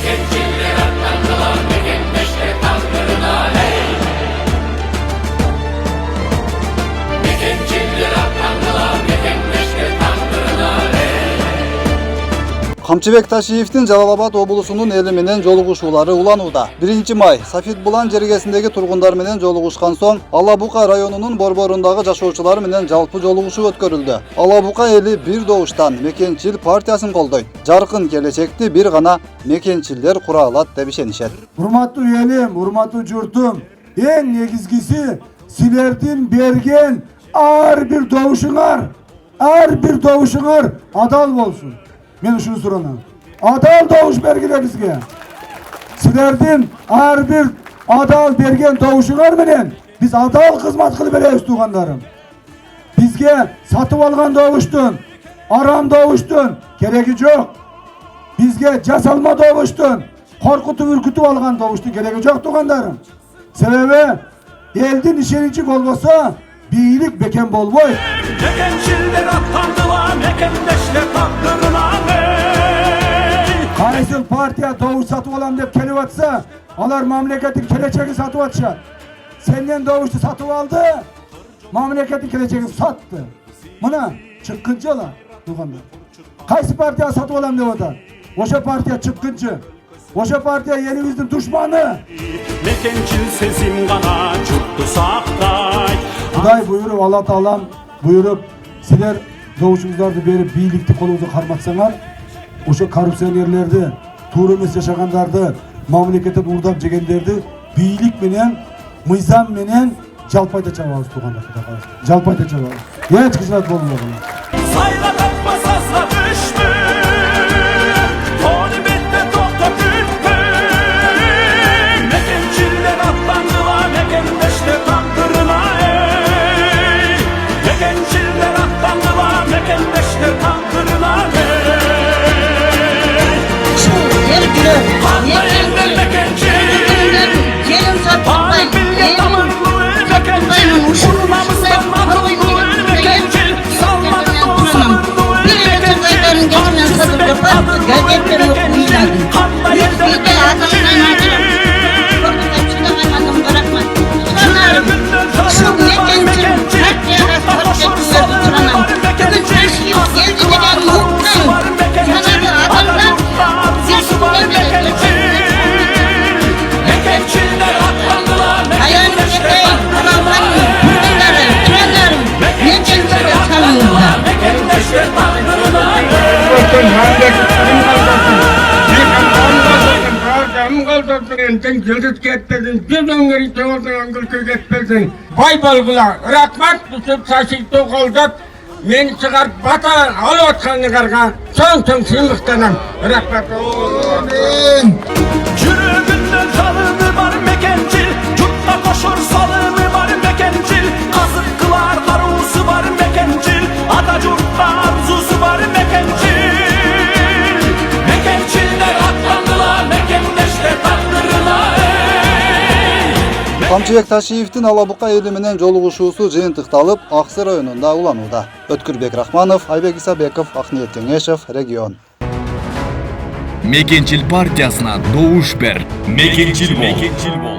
Mekenciller atlandılar Mekendeş'te tandırına hey. Mekenciller atlandılar Mekendeş'te tandırına hey. Камчыбек Ташиевдин Жалал-Абад облусунун эли менен жолугушуулары уланууда. 1-май Сафит Булан жергесиндеги тургундар менен жолугушкан соң Ала-Бука районунун борборундагы жашоочулар менен жалпы жолугушуу өткөрүлдү. Ала-Бука эли бир добуштан Мекенчил партиясын колдойт. Жаркын келечекти бир гана мекенчилдер кура алат деп ишенишет. Урматтуу элим, урматтуу журтум, эң негизгиси силердин берген ар бир добушуңар адал болсун. Мен ушуну суранам. Адал добуш бергиле бизге. Силердин ар бир адал берген добушуңар менен биз адал кызмат кылып беребиз туугандарым. Бизге сатып алган добуштун, арам добуштун кереги жок. Бизге жасалма добуштун, коркутуп үркүтүп алган добуштун кереги жок туугандарым. Себеби элдин ишеничи болбосо бийлик бекем болбойт. Mekenciller atlandılar Mekendeş'te tandırına hey. Kaysil partiya doğuş satıp alam dep kelip atsa, alar mamleketin kelечеги satıp atışat. Senden doğuştu satıp aldı, mamleketin kelечеги sattı. Mına çıkkınçı ola. Kaysi partiya satıp alam dep atar. Oşa partiya çıkkınçı. Oşa partiya yerimizin düşmanı. Mekencil sezim gana çıktı saktay. Kuday buyurup, Allah Taalam buyurup, sizler doğuşuңuzdарды berip biylikti kolunuzu karmatsaňar, oşa korrupsionerlerdi, tuğru emes yaşagandарды, mamleketten urdap jegендерди biylik menen, mıyzam menen jalpayta çababız tuğanlar. Jalpayta çababız. Hiç kızmat bolmadı. Sayla takma sazla düştü. Toni bitti tokta küttü. Mekenciller atlandılar Mekendeş'te tandırına hey. Mekenciller atlandılar Mekendeş'te tandırına hey. Kanla elde Mekencil. Tanrı bilge damarlı Mekencil. Şurnamızdan mahvoldu Mekencil. Salmadı dostlardı Mekencil. Acısı ve tadı Mekencil. Kanla elde Mekencil. Cümleminden tanıdılar Mekencil. Yurtta koşur salınlar Mekencil. Asıl kıvarlarımız var Mekencil. Adamlıkta arzusu var Mekencil. Mekenciller atlandılar Mekendeş'te tandırına Mekenciller atlandılar Mekendeş'te tandırına Bay balgılar, rahmat tutup saçıkta koldat, meni çıkarıp batalan alıp atkanını kargan, son sınıftanım, rahmat olsun. Cürümünden çalını var Mekencil. Yurtta koşur salını var Mekencil. Kazık kılar arzusu var Mekencil. Atacurtta arzusu var Mekencil. Mekenciller atlandılar Mekendeş'te tandırına hey. Камчыбек Ташиевдин Ала-Бука эли менен жолугушуусу жыйынтыкталып, Аксы районунда уланууда. Өткүрбек Рахманов, Айбек Исабеков, Акниет Кеңешев, регион. Мекенчил партиясына добуш бер. Мекенчил бол.